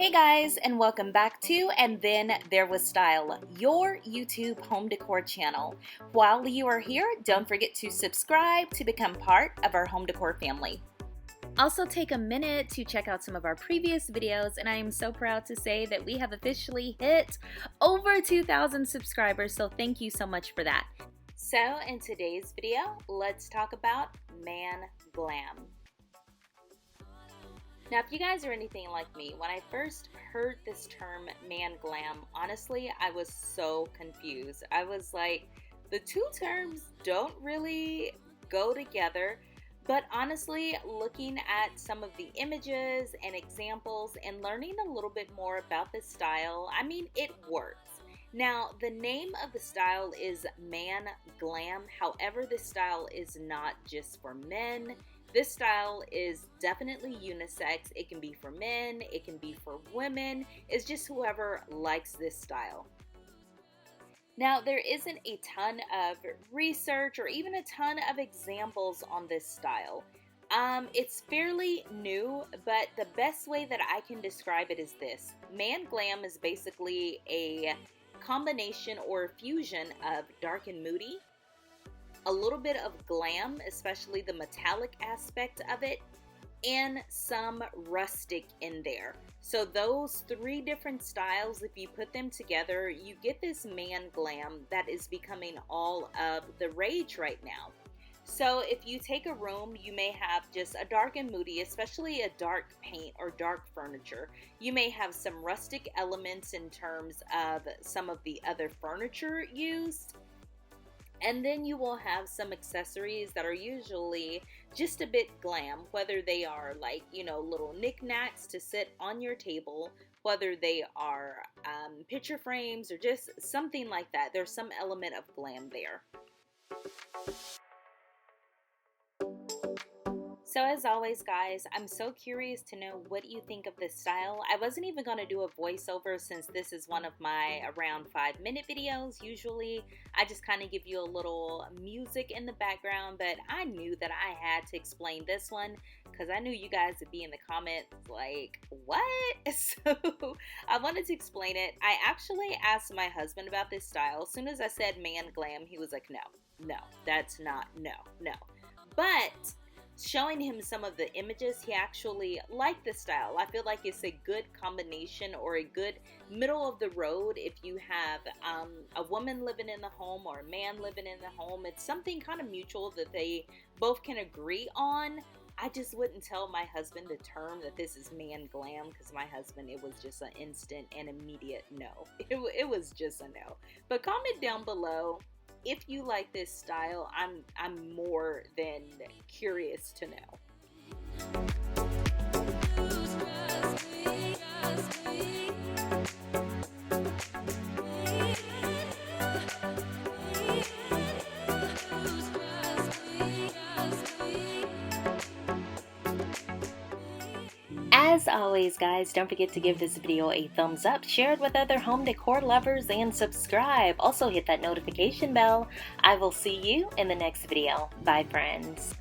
Hey guys, and welcome back to And Then There Was Style, your YouTube home decor channel. While you are here, don't forget to subscribe to become part of our home decor family. Also take a minute to check out some of our previous videos, and I am so proud to say that we have officially hit over 2,000 subscribers, so thank you so much for that. So in today's video, let's talk about Man Glam. Now, if you guys are anything like me, when I first heard this term, man glam, honestly, I was so confused. I was like, the two terms don't really go together. But honestly, looking at some of the images and examples and learning a little bit more about this style, I mean, it works. Now, the name of the style is Man Glam. However, this style is not just for men. This style is definitely unisex. It can be for men, it can be for women. It's just whoever likes this style. Now, there isn't a ton of research or even a ton of examples on this style. It's fairly new, but the best way that I can describe it is this. Man Glam is basically a combination or fusion of dark and moody, a little bit of glam, especially the metallic aspect of it, and some rustic in there. So those three different styles, if you put them together, you get this man glam that is becoming all of the rage right now. So if you take a room, you may have just a dark and moody, especially a dark paint or dark furniture. You may have some rustic elements in terms of some of the other furniture used. And then you will have some accessories that are usually just a bit glam, whether they are like, little knickknacks to sit on your table, whether they are picture frames or just something like that. There's some element of glam there. So as always, guys, I'm so curious to know what you think of this style. I wasn't even going to do a voiceover since this is one of my around 5-minute videos. Usually, I just kind of give you a little music in the background, but I knew that I had to explain this one because I knew you guys would be in the comments like, what? So I wanted to explain it. I actually asked my husband about this style. As soon as I said man glam, he was like, no, that's not, no. But showing him some of the images, he actually liked the style. I feel like it's a good combination or a good middle of the road if you have a woman living in the home or a man living in the home. It's something kind of mutual that they both can agree on. I just wouldn't tell my husband the term that this is man glam because my husband, it was just an instant and immediate no. It was just a no. But comment down below if you like this style. I'm more than curious to know. As always, guys, don't forget to give this video a thumbs up, share it with other home decor lovers, and subscribe. Also hit that notification bell. I will see you in the next video. Bye, friends.